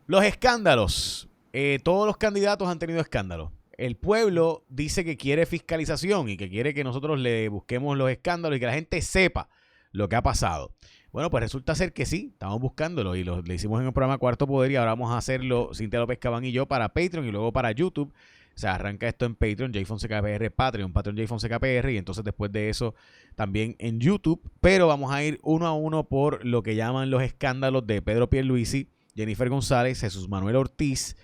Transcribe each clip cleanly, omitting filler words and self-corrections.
Los escándalos. Todos los candidatos han tenido escándalos. El pueblo dice que quiere fiscalización y que quiere que nosotros le busquemos los escándalos y que la gente sepa lo que ha pasado. Bueno, pues resulta ser que sí, estamos buscándolo y le hicimos en el programa Cuarto Poder y ahora vamos a hacerlo Cintia López Cabán y yo para Patreon y luego para YouTube. O sea, arranca esto en Patreon, Jay Fonseca PR, Patreon Jay Fonseca PR y entonces después de eso también en YouTube. Pero vamos a ir uno a uno por lo que llaman los escándalos de Pedro Pierluisi, Jennifer González, Jesús Manuel Ortiz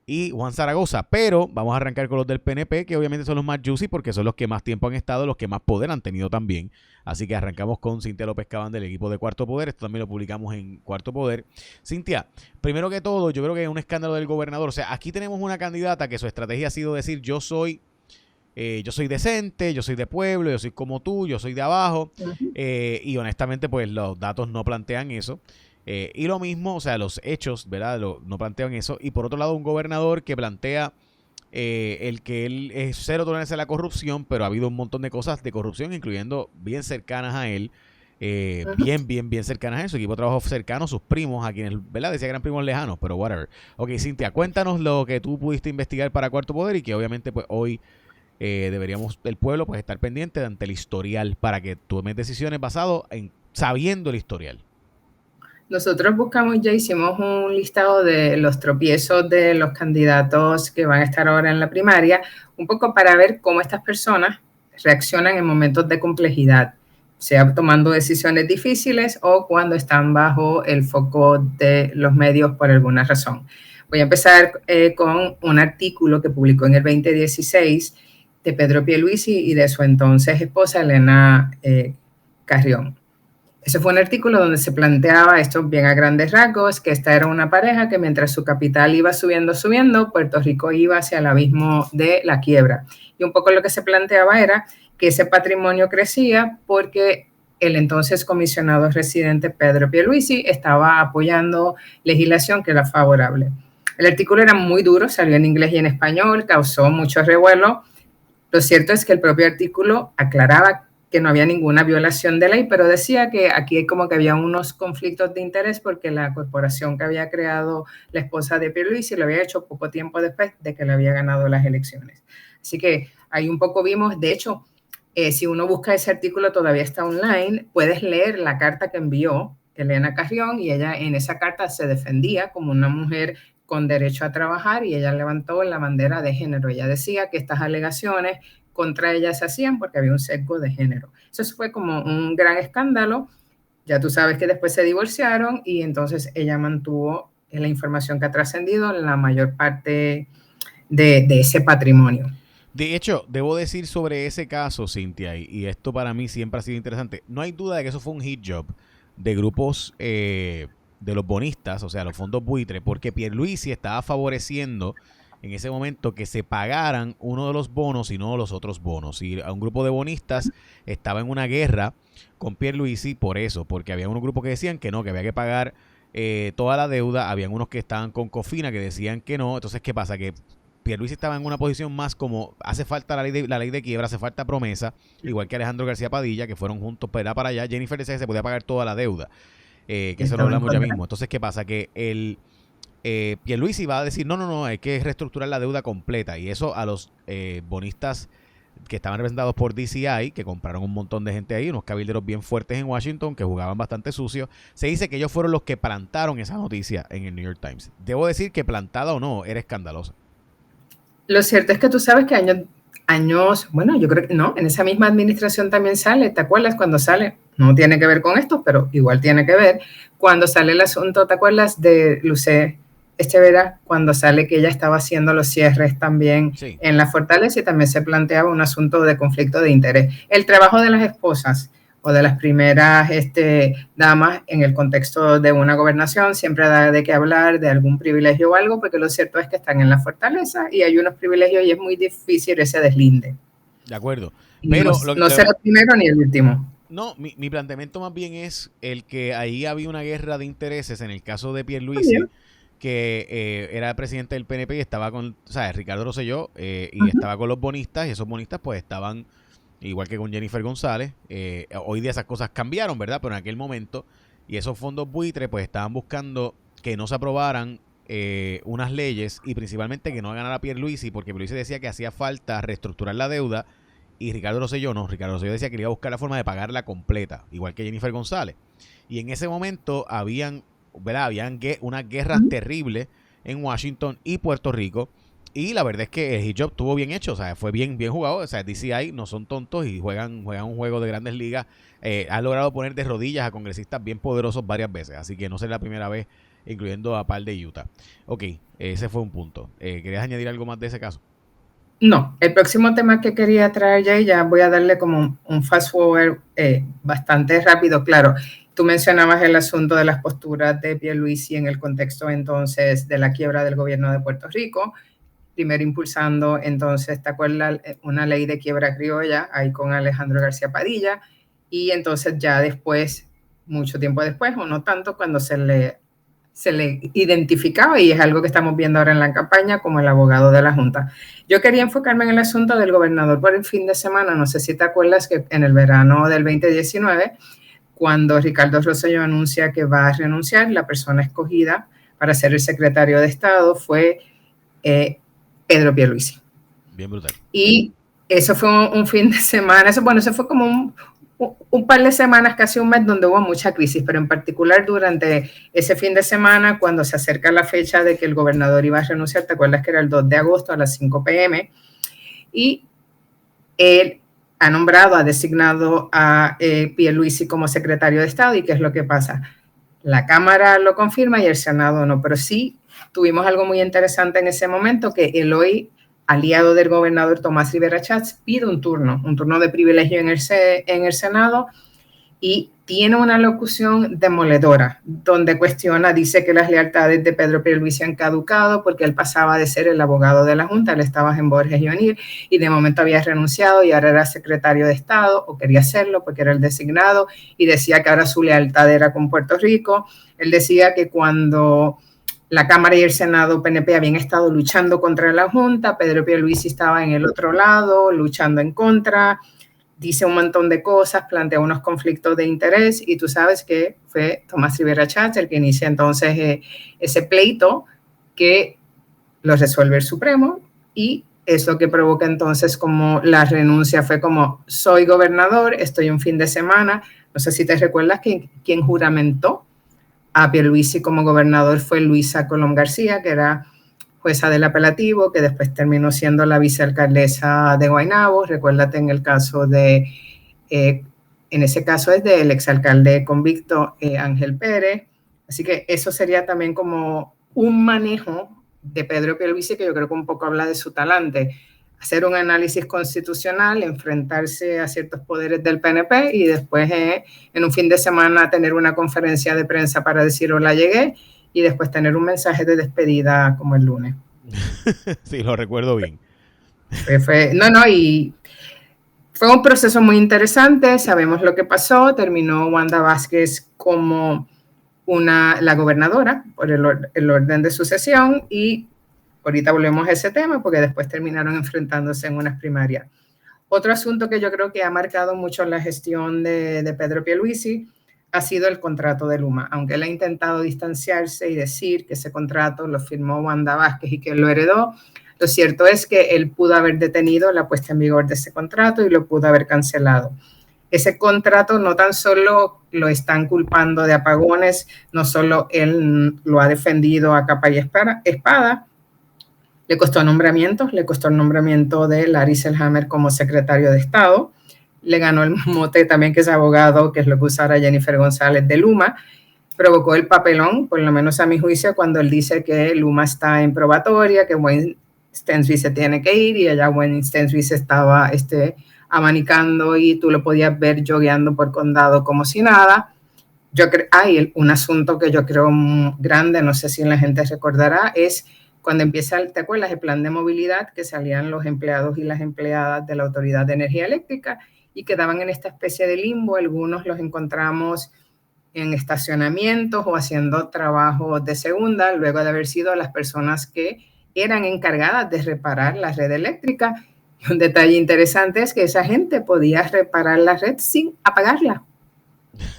y Juan Zaragoza, pero vamos a arrancar con los del PNP, que obviamente son los más juicy porque son los que más tiempo han estado, los que más poder han tenido también. Así que arrancamos con Cintia López Cabán del equipo de Cuarto Poder. Esto también lo publicamos en Cuarto Poder. Cintia, primero que todo, yo creo que es un escándalo del gobernador. O sea, aquí tenemos una candidata que su estrategia ha sido decir yo soy decente, yo soy de pueblo, yo soy como tú, yo soy de abajo. Y honestamente, pues los datos no plantean eso. Y lo mismo, o sea, los hechos, ¿verdad? No plantean eso. Y por otro lado, un gobernador que plantea el que él es cero tolerancia a la corrupción, pero ha habido un montón de cosas de corrupción, incluyendo bien cercanas a él, bien cercanas a él, su equipo de trabajo cercano, sus primos, a quienes, ¿verdad? Decía que eran primos lejanos, pero whatever. Ok, Cintia, cuéntanos lo que tú pudiste investigar para Cuarto Poder y que obviamente pues hoy deberíamos, el pueblo, pues estar pendiente ante el historial para que tomes decisiones basado en sabiendo el historial. Nosotros buscamos, ya hicimos un listado de los tropiezos de los candidatos que van a estar ahora en la primaria, un poco para ver cómo estas personas reaccionan en momentos de complejidad, sea tomando decisiones difíciles o cuando están bajo el foco de los medios por alguna razón. Voy a empezar con un artículo que publicó en el 2016 de Pedro Pierluisi y de su entonces esposa Elena Carrión. Ese fue un artículo donde se planteaba esto bien a grandes rasgos, que esta era una pareja que mientras su capital iba subiendo, Puerto Rico iba hacia el abismo de la quiebra. Y un poco lo que se planteaba era que ese patrimonio crecía porque el entonces comisionado residente Pedro Pierluisi estaba apoyando legislación que era favorable. El artículo era muy duro, salió en inglés y en español, causó mucho revuelo. Lo cierto es que el propio artículo aclaraba que no había ninguna violación de ley, pero decía que aquí como que había unos conflictos de interés porque la corporación que había creado la esposa de Pierluisi lo había hecho poco tiempo después de que le había ganado las elecciones. Así que ahí un poco vimos, de hecho, si uno busca ese artículo todavía está online, puedes leer la carta que envió Elena Carrión y ella en esa carta se defendía como una mujer con derecho a trabajar y ella levantó la bandera de género. Ella decía que estas alegaciones contra ella se hacían porque había un sesgo de género. Eso fue como un gran escándalo. Ya tú sabes que después se divorciaron y entonces ella mantuvo la información que ha trascendido la mayor parte de ese patrimonio. De hecho, debo decir sobre ese caso, Cintia, y esto para mí siempre ha sido interesante, no hay duda de que eso fue un hit job de grupos de los bonistas, o sea, los fondos buitre, porque Pierluisi estaba favoreciendo en ese momento que se pagaran uno de los bonos y no los otros bonos. Y a un grupo de bonistas estaba en una guerra con Pierluisi por eso, porque había unos grupos que decían que no, que había que pagar toda la deuda, habían unos que estaban con Cofina que decían que no. Entonces, ¿qué pasa? Que Pierluisi estaba en una posición más como hace falta la ley de quiebra, hace falta promesa, igual que Alejandro García Padilla, que fueron juntos para allá. Jennifer decía que se podía pagar toda la deuda, que eso lo hablamos ya mismo. Entonces, ¿qué pasa? Que Pierluisi va a decir, no, hay que reestructurar la deuda completa. Y eso a los bonistas que estaban representados por DCI, que compraron un montón de gente ahí, unos cabilderos bien fuertes en Washington, que jugaban bastante sucio, se dice que ellos fueron los que plantaron esa noticia en el New York Times. Debo decir que plantada o no, era escandalosa. Lo cierto es que tú sabes que años, bueno, yo creo que no, en esa misma administración también sale, ¿te acuerdas cuando sale? No tiene que ver con esto, pero igual tiene que ver. Cuando sale el asunto, ¿te acuerdas de Lucé Estevera? Cuando sale que ella estaba haciendo los cierres también en la fortaleza y también se planteaba un asunto de conflicto de interés. El trabajo de las esposas o de las primeras damas en el contexto de una gobernación siempre da de qué hablar de algún privilegio o algo, porque lo cierto es que están en la fortaleza y hay unos privilegios y es muy difícil ese deslinde. De acuerdo. Pero no será el primero ni el último. No, mi planteamiento más bien es el que ahí había una guerra de intereses en el caso de Pierluisi, que era presidente del PNP y estaba con, ¿sabes? Ricardo Rosselló, y estaba con los bonistas, y esos bonistas pues estaban igual que con Jennifer González. Hoy día esas cosas cambiaron, ¿verdad? Pero en aquel momento, y esos fondos buitres pues estaban buscando que no se aprobaran unas leyes y principalmente que no ganara Pierluisi, porque Pierluisi decía que hacía falta reestructurar la deuda y Ricardo Rosselló no. Ricardo Rosselló decía que le iba a buscar la forma de pagarla completa, igual que Jennifer González. Y en ese momento habían unas guerras terribles en Washington y Puerto Rico. Y la verdad es que el hit job estuvo bien hecho, o sea, fue bien jugado. O sea, DCI no son tontos y juegan un juego de grandes ligas. Ha logrado poner de rodillas a congresistas bien poderosos varias veces, así que no será la primera vez, incluyendo a par de Utah. Ok, ese fue un punto. ¿Querías añadir algo más de ese caso? No, el próximo tema que quería traer ya voy a darle como un fast forward bastante rápido. Claro, tú mencionabas el asunto de las posturas de Pierluisi en el contexto entonces de la quiebra del gobierno de Puerto Rico, primero impulsando entonces, ¿te acuerdas? Una ley de quiebra criolla ahí con Alejandro García Padilla, y entonces ya después, mucho tiempo después, o no tanto, cuando se le identificaba, y es algo que estamos viendo ahora en la campaña, como el abogado de la Junta. Yo quería enfocarme en el asunto del gobernador por el fin de semana. No sé si te acuerdas que en el verano del 2019, cuando Ricardo Rosselló anuncia que va a renunciar, la persona escogida para ser el secretario de Estado fue Pedro Pierluisi. Bien brutal. Y eso fue un fin de semana, eso fue como un par de semanas, casi un mes, donde hubo mucha crisis, pero en particular durante ese fin de semana, cuando se acerca la fecha de que el gobernador iba a renunciar, ¿te acuerdas que era el 2 de agosto a las 5 p.m.? Y él ha designado a Pierluisi como secretario de Estado. ¿Y qué es lo que pasa? La Cámara lo confirma y el Senado no, pero sí tuvimos algo muy interesante en ese momento, que el hoy aliado del gobernador Tomás Rivera Chats pide un turno de privilegio en el Senado, y tiene una locución demoledora donde dice que las lealtades de Pedro Pierluisi han caducado porque él pasaba de ser el abogado de la Junta, él estaba en Borges y O'Neill y de momento había renunciado y ahora era secretario de Estado, o quería hacerlo porque era el designado, y decía que ahora su lealtad era con Puerto Rico. Él decía que cuando la Cámara y el Senado PNP habían estado luchando contra la Junta, Pedro Pierluisi estaba en el otro lado, luchando en contra. Dice un montón de cosas, plantea unos conflictos de interés, y tú sabes que fue Tomás Rivera Chats el que inicia entonces ese pleito que lo resuelve el Supremo, y es lo que provoca entonces como la renuncia. Fue como: soy gobernador, estoy un fin de semana. No sé si te recuerdas que quien juramentó a Pierluisi como gobernador fue Luisa Colón García, que era jueza del apelativo, que después terminó siendo la vicealcaldesa de Guaynabo. Recuérdate en el caso en ese caso es del exalcalde convicto Ángel Pérez. Así que eso sería también como un manejo de Pedro Pierluisi, que yo creo que un poco habla de su talante: hacer un análisis constitucional, enfrentarse a ciertos poderes del PNP y después en un fin de semana tener una conferencia de prensa para decir hola, llegué, y después tener un mensaje de despedida como el lunes. Sí, lo recuerdo bien. Y fue un proceso muy interesante. Sabemos lo que pasó. Terminó Wanda Vázquez como la gobernadora por el orden de sucesión, y ahorita volvemos a ese tema porque después terminaron enfrentándose en unas primarias. Otro asunto que yo creo que ha marcado mucho la gestión de Pedro Pierluisi ha sido el contrato de Luma. Aunque él ha intentado distanciarse y decir que ese contrato lo firmó Wanda Vázquez y que él lo heredó, lo cierto es que él pudo haber detenido la puesta en vigor de ese contrato y lo pudo haber cancelado. Ese contrato no tan solo lo están culpando de apagones, no solo él lo ha defendido a capa y espada, le costó el nombramiento de Larry Selhammer como secretario de Estado. Le ganó el mote también, que es abogado, que es lo que usara Jennifer González de Luma. Provocó el papelón, por lo menos a mi juicio, cuando él dice que Luma está en probatoria, que Wayne Stensby se tiene que ir, y allá Wayne Stensby se estaba abanicando y tú lo podías ver jogueando por condado como si nada. Hay un asunto que yo creo grande, no sé si la gente recordará, es cuando empieza, ¿te acuerdas? El plan de movilidad, que salían los empleados y las empleadas de la Autoridad de Energía Eléctrica y quedaban en esta especie de limbo. Algunos los encontramos en estacionamientos o haciendo trabajos de segunda, luego de haber sido las personas que eran encargadas de reparar la red eléctrica. Y un detalle interesante es que esa gente podía reparar la red sin apagarla.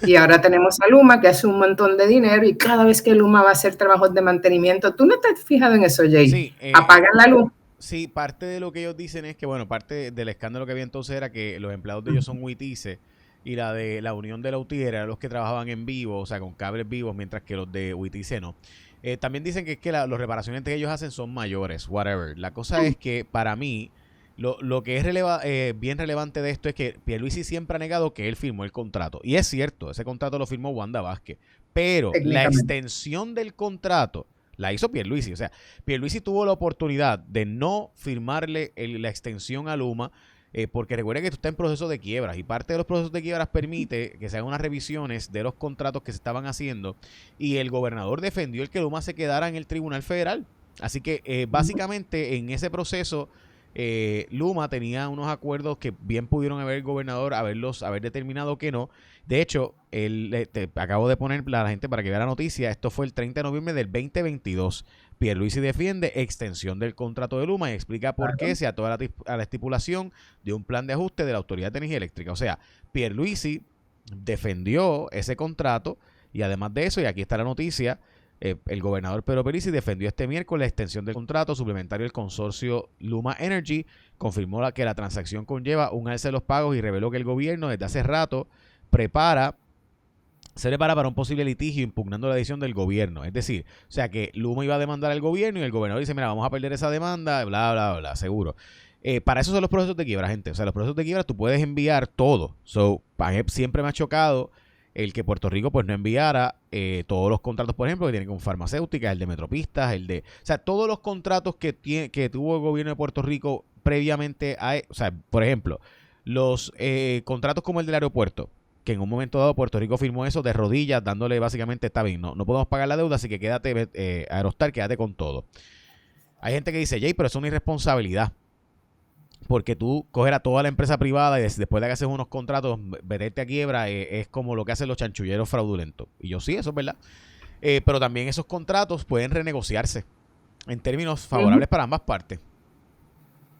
Y ahora tenemos a Luma que hace un montón de dinero y cada vez que Luma va a hacer trabajos de mantenimiento, ¿tú no te has fijado en eso, Jay? Sí, Apagan la luz. sí, parte de lo que ellos dicen es que, bueno, parte del escándalo que había entonces era que los empleados de ellos son Witice y la de la Unión de la UTI eran los que trabajaban en vivo, o sea, con cables vivos, mientras que los de Witice no. También dicen que es que las reparaciones que ellos hacen son mayores, whatever. La cosa es que para mí, lo que es bien relevante de esto es que Pierluisi siempre ha negado que él firmó el contrato. Y es cierto, ese contrato lo firmó Wanda Vázquez. Pero la extensión del contrato la hizo Pierluisi. O sea, Pierluisi tuvo la oportunidad de no firmarle la extensión a Luma, porque recuerda que tú estás en proceso de quiebras y parte de los procesos de quiebras permite que se hagan unas revisiones de los contratos que se estaban haciendo y el gobernador defendió el que Luma se quedara en el Tribunal Federal. Así que básicamente en ese proceso Luma tenía unos acuerdos que bien pudieron haber el gobernador haber determinado que no. De hecho, te acabo de poner la gente para que vea la noticia. Esto fue el 30 de noviembre del 2022. Pierluisi defiende extensión del contrato de Luma y explica por qué se ató a la estipulación de un plan de ajuste de la Autoridad de Energía Eléctrica. O sea, Pierluisi defendió ese contrato y además de eso, y aquí está la noticia, el gobernador Pedro Pierluisi defendió este miércoles la extensión del contrato suplementario del consorcio Luma Energy, confirmó que la transacción conlleva un alza de los pagos y reveló que el gobierno desde hace rato se prepara para un posible litigio impugnando la decisión del gobierno. Es decir, o sea que Luma iba a demandar al gobierno y el gobernador dice, mira, vamos a perder esa demanda, bla, bla, bla, seguro. Para eso son los procesos de quiebra, gente. O sea, los procesos de quiebra tú puedes enviar todo. Siempre me ha chocado el que Puerto Rico pues no enviara todos los contratos, por ejemplo, que tienen con farmacéuticas, el de Metropistas, o sea, todos los contratos que tuvo el gobierno de Puerto Rico previamente o sea, por ejemplo, los contratos como el del aeropuerto, que en un momento dado Puerto Rico firmó eso de rodillas, dándole básicamente, está bien, no podemos pagar la deuda, así que quédate, Aerostar, quédate con todo. Hay gente que dice, Jay, pero es una irresponsabilidad. Porque tú coger a toda la empresa privada y después de que haces unos contratos, meterte a quiebra, es como lo que hacen los chanchulleros fraudulentos. Y yo sí, eso es verdad. Pero también esos contratos pueden renegociarse en términos favorables para ambas partes.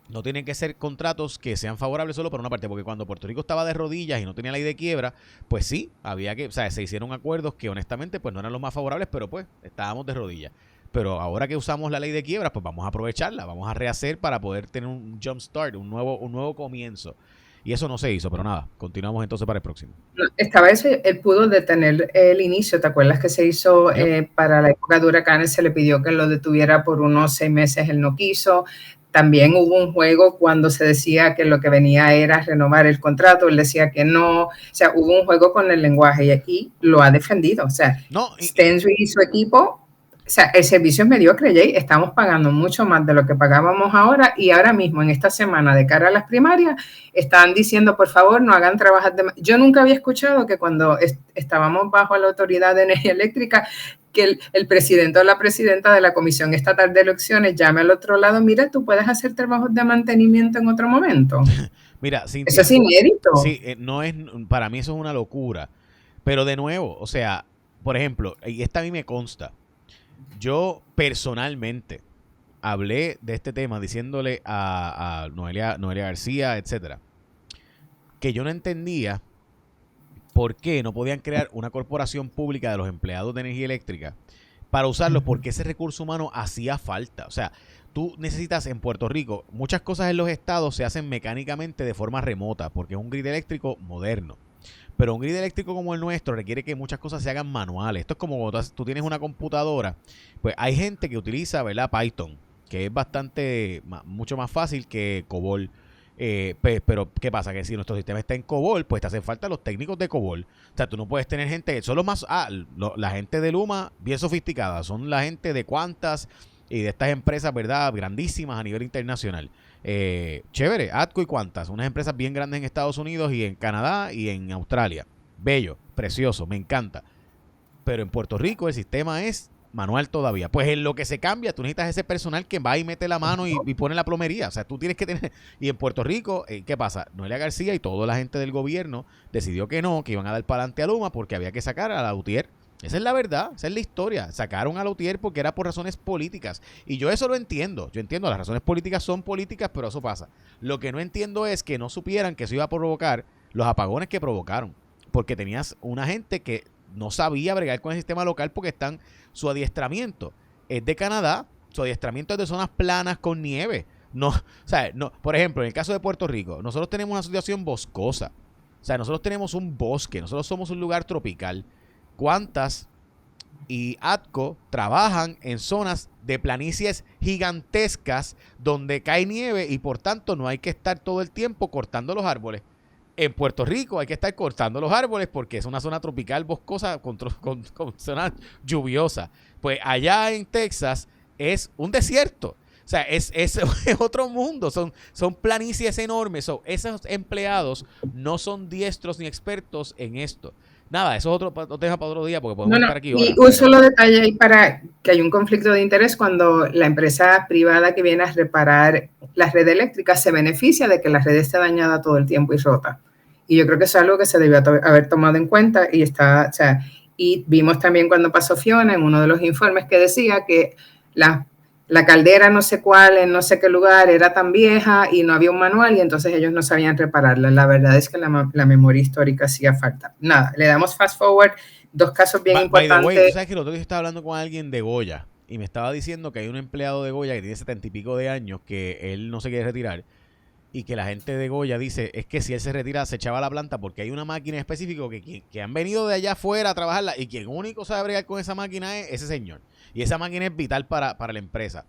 No tienen que ser contratos que sean favorables solo para una parte, porque cuando Puerto Rico estaba de rodillas y no tenía ley de quiebra, pues sí, o sea, se hicieron acuerdos que honestamente pues no eran los más favorables, pero pues estábamos de rodillas. Pero ahora que usamos la ley de quiebras, pues vamos a aprovecharla, vamos a rehacer para poder tener un jump start, un nuevo comienzo. Y eso no se hizo, pero nada, continuamos entonces para el próximo. Estaba eso, él pudo detener el inicio, ¿te acuerdas que se hizo para la época de huracanes? Se le pidió que lo detuviera por unos 6 meses, él no quiso. También hubo un juego cuando se decía que lo que venía era renovar el contrato, él decía que no, o sea, hubo un juego con el lenguaje y aquí lo ha defendido, o sea, Stensby y su equipo. O sea, el servicio es mediocre, Jay. Estamos pagando mucho más de lo que pagábamos ahora y ahora mismo, en esta semana, de cara a las primarias, están diciendo, por favor, no hagan trabajos de... Yo nunca había escuchado que cuando estábamos bajo la Autoridad de Energía Eléctrica, que el presidente o la presidenta de la Comisión Estatal de Elecciones llame al otro lado, mira, tú puedes hacer trabajos de mantenimiento en otro momento. Mira, Cintia, eso es inédito. Sí, para mí eso es una locura. Pero de nuevo, o sea, por ejemplo, y esta a mí me consta, yo personalmente hablé de este tema diciéndole a Noelia García, etcétera, que yo no entendía por qué no podían crear una corporación pública de los empleados de energía eléctrica para usarlo, porque ese recurso humano hacía falta. O sea, tú necesitas en Puerto Rico, muchas cosas en los estados se hacen mecánicamente de forma remota, porque es un grid eléctrico moderno. Pero un grid eléctrico como el nuestro requiere que muchas cosas se hagan manuales. Esto es como cuando tú tienes una computadora, pues hay gente que utiliza, ¿verdad?, Python, que es mucho más fácil que COBOL. Pero ¿qué pasa? Que si nuestro sistema está en COBOL, pues te hacen falta los técnicos de COBOL. O sea, tú no puedes tener gente, la gente de Luma, bien sofisticada, son la gente de Qantas y de estas empresas, ¿verdad?, grandísimas a nivel internacional. Chévere, ATCO y Qantas, unas empresas bien grandes en Estados Unidos y en Canadá y en Australia. Bello, precioso, me encanta. Pero en Puerto Rico el sistema es manual todavía. Pues en lo que se cambia, tú necesitas ese personal que va y mete la mano y pone la plomería. O sea, tú tienes que tener... Y en Puerto Rico, ¿qué pasa? Noelia García y toda la gente del gobierno decidió que no, que iban a dar para adelante a Luma porque había que sacar a la UTIER. Esa es la verdad, esa es la historia. Sacaron a Lautier porque era por razones políticas. Y yo eso lo entiendo. Yo entiendo, las razones políticas son políticas, pero eso pasa. Lo que no entiendo es que no supieran que eso iba a provocar los apagones que provocaron. porque tenías una gente que no sabía bregar con el sistema local porque su adiestramiento es de Canadá, su adiestramiento es de zonas planas con nieve. No, o sea, no, por ejemplo, en el caso de Puerto Rico, nosotros tenemos una situación boscosa. O sea, nosotros tenemos un bosque, nosotros somos un lugar tropical. ¿Cuántas y ATCO trabajan en zonas de planicies gigantescas donde cae nieve y por tanto no hay que estar todo el tiempo cortando los árboles? En Puerto Rico hay que estar cortando los árboles porque es una zona tropical boscosa con zona lluviosa. Pues allá en Texas es un desierto. O sea, es otro mundo. Son planicies enormes. Esos empleados no son diestros ni expertos en esto. Nada, eso es otro tema para otro día porque podemos estar aquí horas. Y un solo detalle ahí para que haya un conflicto de interés cuando la empresa privada que viene a reparar la red eléctrica se beneficia de que la red esté dañada todo el tiempo y rota. Y yo creo que es algo que se debió haber tomado en cuenta y vimos también cuando pasó Fiona en uno de los informes que decía que la caldera no sé cuál, en no sé qué lugar, era tan vieja y no había un manual y entonces ellos no sabían repararla. La verdad es que la memoria histórica hacía falta. Nada, le damos fast forward, 2 casos bien importantes. By the way, tú sabes que el otro día estaba hablando con alguien de Goya y me estaba diciendo que hay un empleado de Goya que tiene 70 y pico de años que él no se quiere retirar y que la gente de Goya dice es que si él se retira se echaba la planta porque hay una máquina en específico que han venido de allá afuera a trabajarla y quien único sabe bregar con esa máquina es ese señor. Y esa máquina es vital para la empresa.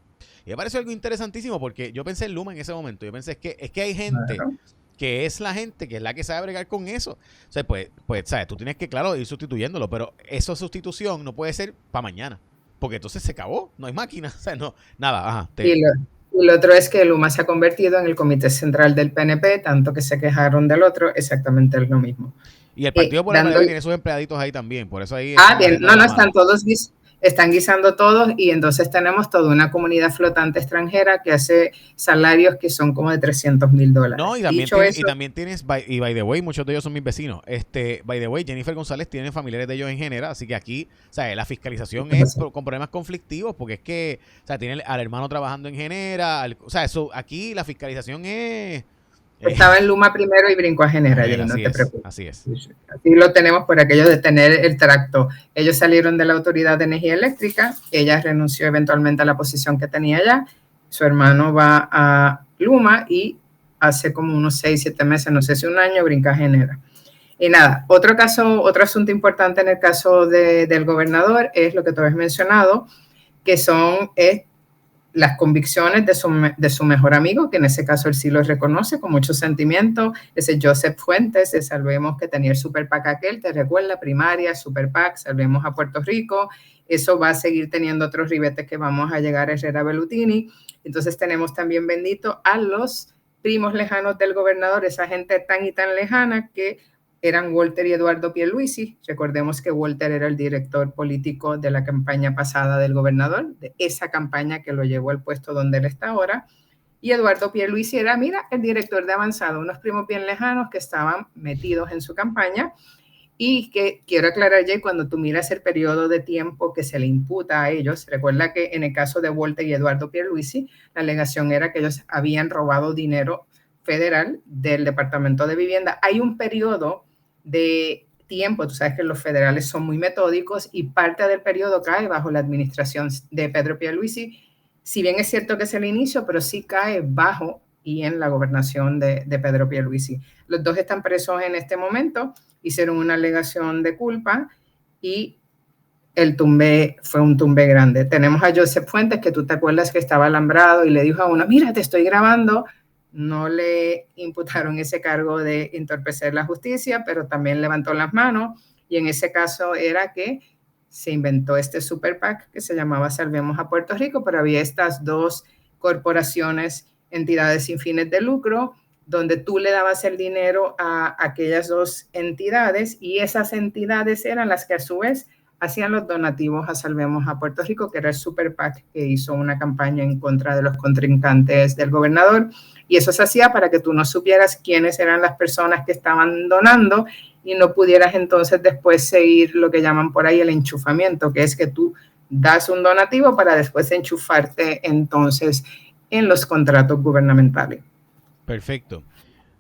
Y me pareció algo interesantísimo porque yo pensé en Luma en ese momento. Yo pensé es que hay gente que es la gente que es la que sabe bregar con eso. O sea, pues sabes, tú tienes que, claro, ir sustituyéndolo, pero esa sustitución no puede ser para mañana. Porque entonces se acabó, no hay máquina. O sea, no, nada, ajá. Y lo otro es que Luma se ha convertido en el comité central del PNP, tanto que se quejaron del otro, exactamente es lo mismo. Y el Partido Popular tiene sus empleaditos ahí también, por eso ahí... bien, no, están guisando todos y entonces tenemos toda una comunidad flotante extranjera que hace salarios que son como de $300,000. No, y también tienes, y by the way, muchos de ellos son mis vecinos. By the way, Jennifer González tiene familiares de ellos en Genera, así que aquí, o sea, la fiscalización es con problemas conflictivos, porque es que, o sea, tiene al hermano trabajando en Genera, o sea, aquí la fiscalización es... Estaba en Luma primero y brincó a Genera, no te preocupes. Así es. Así lo tenemos por aquello de tener el tracto. Ellos salieron de la Autoridad de Energía Eléctrica, ella renunció eventualmente a la posición que tenía allá, su hermano va a Luma y hace como unos 6, 7 meses, no sé si un año, brinca a Genera. Y nada, otro asunto importante en el caso del gobernador es lo que tú habías mencionado, que son las convicciones de su mejor amigo, que en ese caso él sí lo reconoce con mucho sentimiento, ese Joseph Fuentes de Salvemos, que tenía el Super PAC aquel, te recuerda, primaria, Super PAC, Salvemos a Puerto Rico, eso va a seguir teniendo otros ribetes que vamos a llegar a Herrera Bellutini. Entonces tenemos también, bendito, a los primos lejanos del gobernador, esa gente tan y tan lejana que eran Walter y Eduardo Pierluisi. Recordemos que Walter era el director político de la campaña pasada del gobernador, de esa campaña que lo llevó al puesto donde él está ahora. Y Eduardo Pierluisi era, mira, el director de Avanzado, unos primos bien lejanos que estaban metidos en su campaña. Y que quiero aclarar, Jay, cuando tú miras el periodo de tiempo que se le imputa a ellos, recuerda que en el caso de Walter y Eduardo Pierluisi, la alegación era que ellos habían robado dinero federal del Departamento de Vivienda. Hay un periodo de tiempo, tú sabes que los federales son muy metódicos y parte del periodo cae bajo la administración de Pedro Pierluisi, si bien es cierto que es el inicio, pero sí cae bajo y en la gobernación de Pedro Pierluisi. Los dos están presos en este momento, hicieron una alegación de culpa y el tumbe fue un tumbe grande. Tenemos a Joseph Fuentes, que tú te acuerdas que estaba alambrado y le dijo a uno, mira, te estoy grabando. No le imputaron ese cargo de entorpecer la justicia, pero también levantó las manos y en ese caso era que se inventó este Super PAC que se llamaba Salvemos a Puerto Rico, pero había estas 2 corporaciones, entidades sin fines de lucro, donde tú le dabas el dinero a aquellas 2 entidades y esas entidades eran las que a su vez hacían los donativos a Salvemos a Puerto Rico, que era el Super PAC que hizo una campaña en contra de los contrincantes del gobernador. Y eso se hacía para que tú no supieras quiénes eran las personas que estaban donando y no pudieras entonces después seguir lo que llaman por ahí el enchufamiento, que es que tú das un donativo para después enchufarte entonces en los contratos gubernamentales. Perfecto.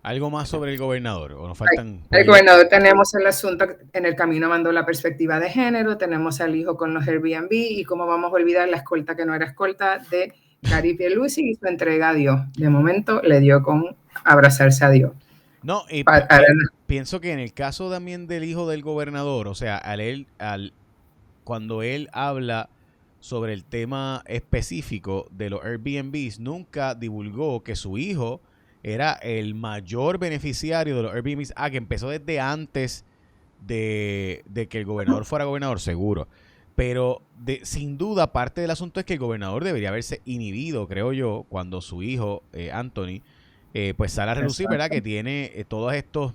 ¿Algo más sobre el gobernador? ¿O nos faltan? El gobernador, tenemos el asunto, en el camino mandó la perspectiva de género, tenemos al hijo con los Airbnb y cómo vamos a olvidar la escolta que no era escolta de Cari Pierluisi y su entrega a Dios. De momento le dio con abrazarse a Dios. No, pienso que en el caso también del hijo del gobernador, o sea, cuando él habla sobre el tema específico de los Airbnbs, nunca divulgó que su hijo era el mayor beneficiario de los Airbnbs, que empezó desde antes de que el gobernador fuera gobernador, seguro. Pero sin duda parte del asunto es que el gobernador debería haberse inhibido, creo yo, cuando su hijo, Anthony, pues sale a relucir, ¿verdad? Que tiene todos estos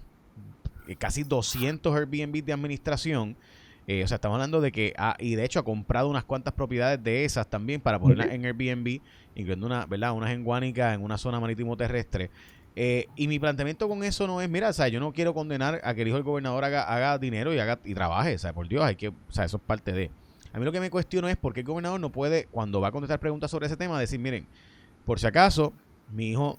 casi 200 Airbnb de administración. O sea, estamos hablando de que, y de hecho ha comprado unas cuantas propiedades de esas también para ponerlas en Airbnb, incluyendo unas en Guánica, en una zona marítimo terrestre. Y mi planteamiento con eso no es, mira, o sea, yo no quiero condenar a que el hijo del gobernador haga dinero y trabaje, o sea, por Dios, o sea, eso es parte de. A mí lo que me cuestiono es por qué el gobernador no puede, cuando va a contestar preguntas sobre ese tema, decir, miren, por si acaso, mi hijo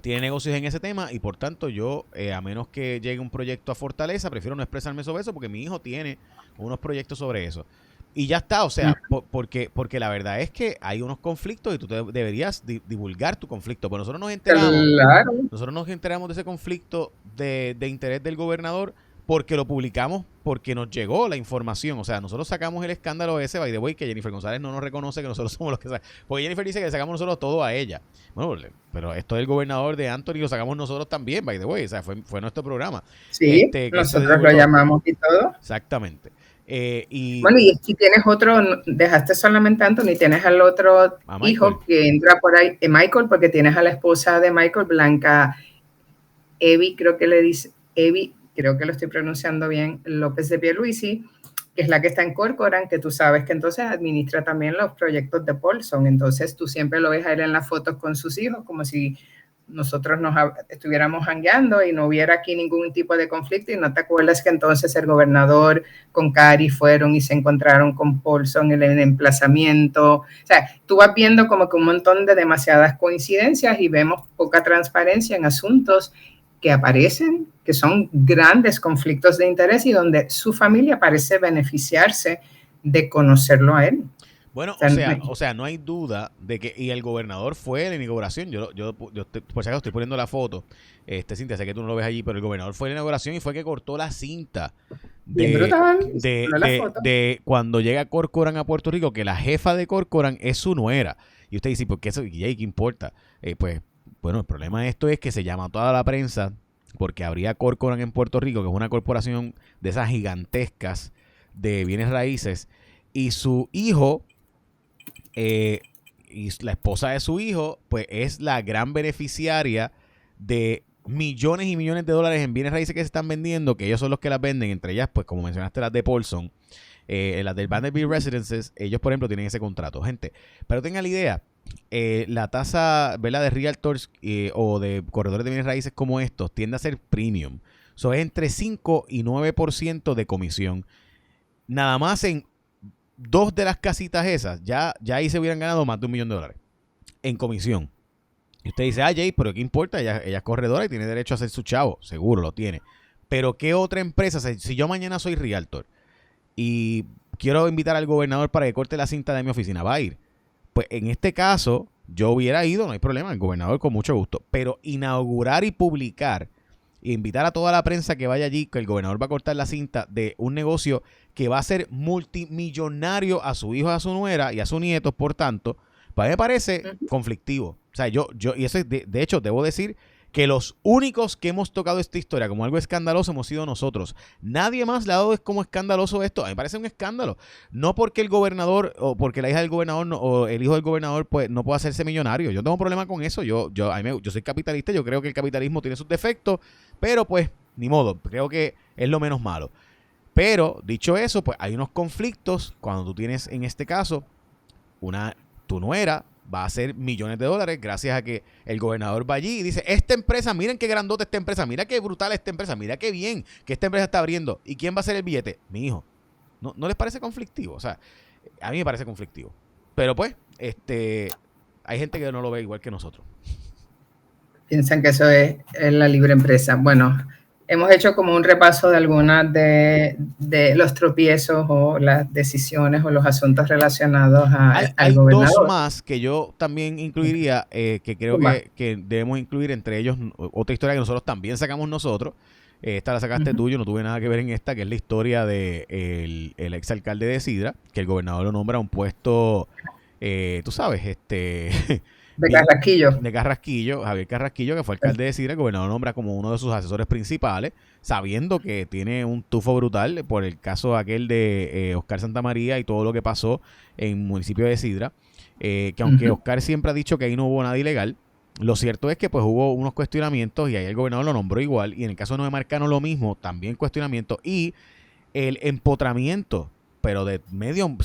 tiene negocios en ese tema y por tanto yo, a menos que llegue un proyecto a Fortaleza, prefiero no expresarme sobre eso porque mi hijo tiene unos proyectos sobre eso. Y ya está, o sea, porque la verdad es que hay unos conflictos y tú deberías divulgar tu conflicto. Pero nosotros nos enteramos de ese conflicto de interés del gobernador porque lo publicamos, porque nos llegó la información. O sea, nosotros sacamos el escándalo ese, by the way, que Jennifer González no nos reconoce que nosotros somos los que sacamos. Porque Jennifer dice que le sacamos nosotros todo a ella. Bueno, pero esto del gobernador de Anthony lo sacamos nosotros también, by the way. O sea, fue nuestro programa. Sí, nosotros lo llamamos y todo. Exactamente. Bueno, y si tienes otro, dejaste solamente a Anthony, tienes al otro hijo que entra por ahí, Michael, porque tienes a la esposa de Michael, Blanca Evi, creo que le dice, Evi, creo que lo estoy pronunciando bien, López de Pierluisi, que es la que está en Corcoran, que tú sabes que entonces administra también los proyectos de Paulson. Entonces tú siempre lo ves a él en las fotos con sus hijos, como si nosotros nos estuviéramos jangueando y no hubiera aquí ningún tipo de conflicto. Y no te acuerdas que entonces el gobernador con Cari fueron y se encontraron con Paulson en el emplazamiento. O sea, tú vas viendo como que un montón de demasiadas coincidencias y vemos poca transparencia en asuntos que aparecen, que son grandes conflictos de interés y donde su familia parece beneficiarse de conocerlo a él. Bueno, o sea, no hay duda de que, y el gobernador fue en la inauguración, yo por si acaso estoy poniendo la foto, Cintia, sé que tú no lo ves allí, pero el gobernador fue en la inauguración y fue que cortó la cinta de cuando llega Corcoran a Puerto Rico, que la jefa de Corcoran es su nuera. Y usted dice, ¿por qué eso? ¿Qué importa? Pues, bueno, el problema de esto es que se llama a toda la prensa porque habría Corcoran en Puerto Rico, que es una corporación de esas gigantescas de bienes raíces, y su hijo... y la esposa de su hijo, pues es la gran beneficiaria de millones y millones de dólares en bienes raíces que se están vendiendo, que ellos son los que las venden, entre ellas, pues como mencionaste, las de Paulson, las del Vanderbilt Residences, ellos, por ejemplo, tienen ese contrato. Gente, pero tengan la idea, la tasa, ¿verdad?, de realtors o de corredores de bienes raíces como estos tiende a ser premium. Eso es entre 5 y 9% de comisión. Nada más en 2 de las casitas esas, ya ahí se hubieran ganado más de $1 millón en comisión. Y usted dice, Jay, pero ¿qué importa? Ella es corredora y tiene derecho a hacer su chavo. Seguro lo tiene. Pero ¿qué otra empresa? Si yo mañana soy realtor y quiero invitar al gobernador para que corte la cinta de mi oficina, ¿va a ir? Pues en este caso, yo hubiera ido, no hay problema, el gobernador con mucho gusto. Pero inaugurar y publicar e invitar a toda la prensa que vaya allí, que el gobernador va a cortar la cinta de un negocio que va a ser multimillonario a su hijo, a su nuera y a sus nietos, por tanto, pues me parece conflictivo. O sea, y eso es de hecho, debo decir que los únicos que hemos tocado esta historia como algo escandaloso hemos sido nosotros. Nadie más le ha dado como escandaloso esto. A mí me parece un escándalo. No porque el gobernador o porque la hija del gobernador o el hijo del gobernador pues no pueda hacerse millonario. Yo no tengo problema con eso. Yo soy capitalista. Yo creo que el capitalismo tiene sus defectos. Pero pues, ni modo. Creo que es lo menos malo. Pero, dicho eso, pues hay unos conflictos cuando tú tienes, en este caso, tu nuera va a hacer millones de dólares gracias a que el gobernador va allí y dice, esta empresa, miren qué grandota esta empresa, mira qué brutal esta empresa, mira qué bien que esta empresa está abriendo. ¿Y quién va a hacer el billete? Mi hijo. ¿No les parece conflictivo? O sea, a mí me parece conflictivo. Pero pues, hay gente que no lo ve igual que nosotros. Piensan que eso es la libre empresa. Bueno, hemos hecho como un repaso de algunas de los tropiezos o las decisiones o los asuntos relacionados al Hay dos gobernador. más que yo también incluiría, que creo que debemos incluir, entre ellos otra historia que nosotros también sacamos nosotros. Esta la sacaste tú, yo no tuve nada que ver en esta, que es la historia de el exalcalde de Sidra, que el gobernador lo nombra a un puesto, tú sabes, De Carrasquillo. De Carrasquillo, Javier Carrasquillo, que fue alcalde de Sidra, el gobernador lo nombra como uno de sus asesores principales, sabiendo que tiene un tufo brutal por el caso aquel de Oscar Santamaría y todo lo que pasó en el municipio de Sidra, que aunque Oscar siempre ha dicho que ahí no hubo nada ilegal, lo cierto es que pues hubo unos cuestionamientos y ahí el gobernador lo nombró igual, y en el caso de Noé Marcano lo mismo, también cuestionamientos, y el empotramiento, pero de un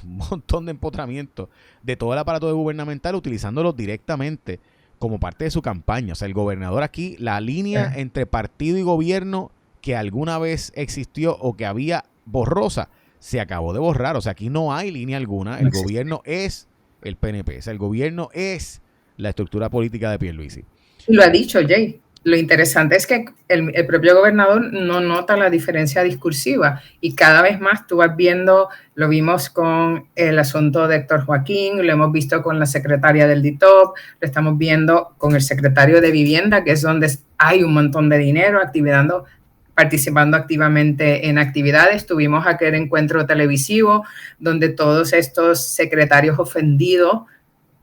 montón de empotramiento de todo el aparato gubernamental, utilizándolos directamente como parte de su campaña. O sea, el gobernador aquí, la línea entre partido y gobierno que alguna vez existió o que había borrosa, se acabó de borrar. O sea, aquí no hay línea alguna. El gobierno es el PNP. O sea, el gobierno es la estructura política de Pierluisi. Lo ha dicho Jay. Lo interesante es que el propio gobernador no nota la diferencia discursiva y cada vez más tú vas viendo, lo vimos con el asunto de Héctor Joaquín, lo hemos visto con la secretaria del DITOP, lo estamos viendo con el secretario de Vivienda, que es donde hay un montón de dinero participando activamente en actividades. Tuvimos aquel encuentro televisivo donde todos estos secretarios ofendidos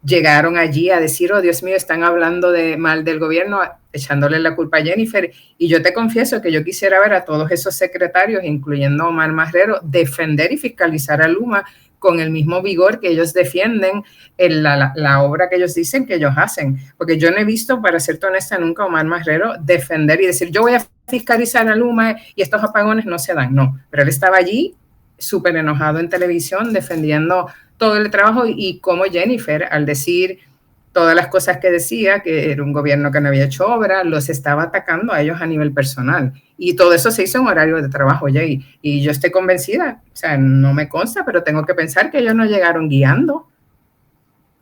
llegaron allí a decir, oh Dios mío, están hablando mal del gobierno, echándole la culpa a Jennifer. Y yo te confieso que yo quisiera ver a todos esos secretarios, incluyendo a Omar Marrero, defender y fiscalizar a Luma con el mismo vigor que ellos defienden la obra que ellos dicen que ellos hacen. Porque yo no he visto, para ser honesta, nunca a Omar Marrero defender y decir, yo voy a fiscalizar a Luma y estos apagones no se dan. No, pero él estaba allí súper enojado en televisión defendiendo todo el trabajo y como Jennifer, al decir todas las cosas que decía, que era un gobierno que no había hecho obra, los estaba atacando a ellos a nivel personal. Y todo eso se hizo en horario de trabajo, Jay. Y yo estoy convencida, o sea, no me consta, pero tengo que pensar que ellos no llegaron guiando,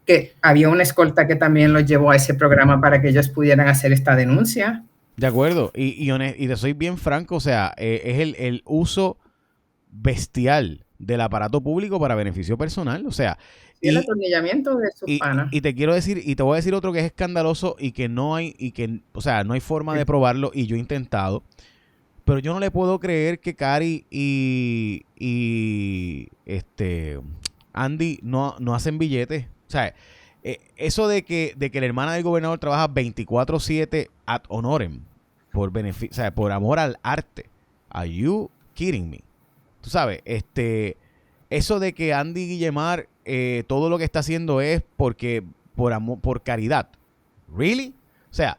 que había una escolta que también los llevó a ese programa para que ellos pudieran hacer esta denuncia. De acuerdo, y te soy bien franco, o sea, es el uso bestial del aparato público para beneficio personal, o sea, y el atornillamiento de sus panas. Y te quiero decir, y te voy a decir otro que es escandaloso y que no hay, o sea, no hay forma de probarlo, y yo he intentado, pero yo no le puedo creer que Cari y Andy no hacen billetes. O sea, eso de que la hermana del gobernador trabaja 24/7 ad honorem, por beneficio, o sea, por amor al arte. Are you kidding me? Tú sabes, eso de que Andy Guillemar todo lo que está haciendo es por amor, por caridad. ¿Really? O sea,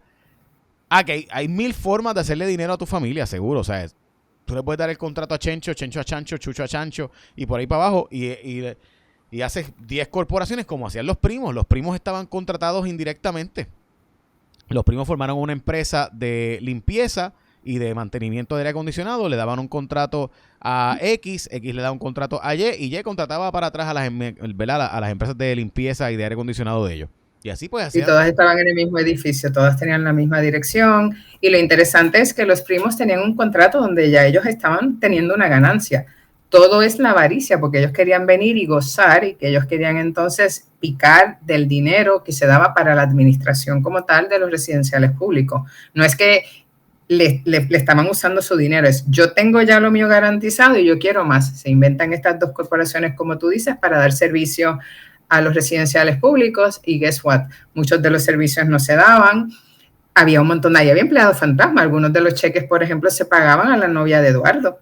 que hay mil formas de hacerle dinero a tu familia, seguro. O sea, tú le puedes dar el contrato a Chencho, Chencho a Chancho, Chucho a Chancho y por ahí para abajo y haces 10 corporaciones como hacían los primos. Los primos estaban contratados indirectamente. Los primos formaron una empresa de limpieza y de mantenimiento de aire acondicionado, le daban un contrato a X le daba un contrato a Y, y Y contrataba para atrás a las empresas de limpieza y de aire acondicionado de ellos. Y así pues. Y todas estaban en el mismo edificio, todas tenían la misma dirección. Y lo interesante es que los primos tenían un contrato donde ya ellos estaban teniendo una ganancia. Todo es la avaricia, porque ellos querían venir y gozar, y que ellos querían entonces picar del dinero que se daba para la administración como tal de los residenciales públicos. No es que le estaban usando su dinero, es yo tengo ya lo mío garantizado y yo quiero más. Se inventan estas dos corporaciones, como tú dices, para dar servicio a los residenciales públicos, y guess what, muchos de los servicios no se daban, había un montón, ahí había empleados fantasma, algunos de los cheques, por ejemplo, se pagaban a la novia de Eduardo,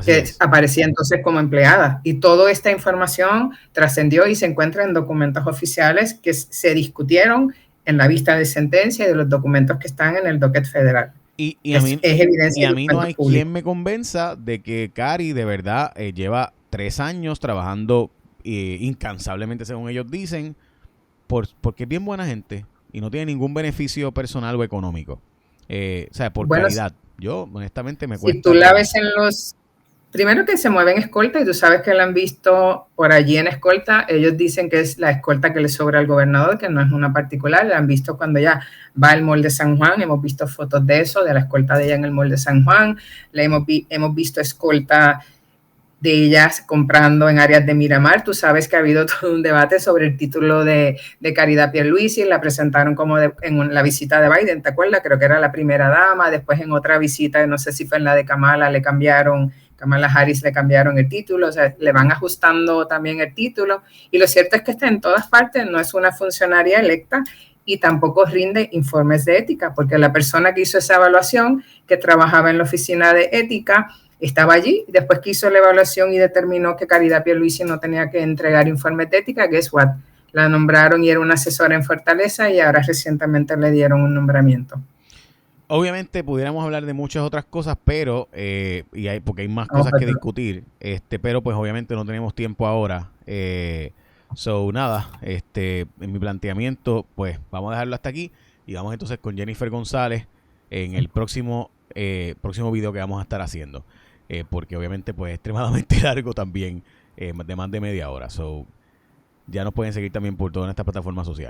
que aparecía entonces como empleada, y toda esta información trascendió y se encuentra en documentos oficiales que se discutieron en la vista de sentencia y de los documentos que están en el docket federal. Y a mí no hay quien me convenza de que Cari de verdad lleva 3 años trabajando incansablemente, según ellos dicen, porque es bien buena gente y no tiene ningún beneficio personal o económico. O sea, por caridad. Yo, honestamente, me cuesta. Si tú la ves en los Primero que se mueve en escolta y tú sabes que la han visto por allí en escolta. Ellos dicen que es la escolta que le sobra al gobernador, que no es una particular. La han visto cuando ella va al Mall de San Juan. Hemos visto fotos de eso, de la escolta de ella en el Mall de San Juan. Hemos visto escolta de ellas comprando en áreas de Miramar. Tú sabes que ha habido todo un debate sobre el título de Caridad Pierluisi. La presentaron como en la visita de Biden, ¿te acuerdas? Creo que era la primera dama. Después en otra visita, no sé si fue en la de Kamala Harris le cambiaron el título, o sea, le van ajustando también el título. Y lo cierto es que está en todas partes, no es una funcionaria electa y tampoco rinde informes de ética, porque la persona que hizo esa evaluación, que trabajaba en la oficina de ética, estaba allí, después que hizo la evaluación y determinó que Caridad Pierluisi no tenía que entregar informes de ética, guess what? La nombraron y era una asesora en Fortaleza y ahora recientemente le dieron un nombramiento. Obviamente pudiéramos hablar de muchas otras cosas, pero porque hay más cosas que discutir, pero pues obviamente no tenemos tiempo ahora. Nada, en mi planteamiento, pues vamos a dejarlo hasta aquí y vamos entonces con Jennifer González en el próximo video que vamos a estar haciendo, porque obviamente pues es extremadamente largo también, de más de media hora. Ya nos pueden seguir también por todas estas plataformas sociales.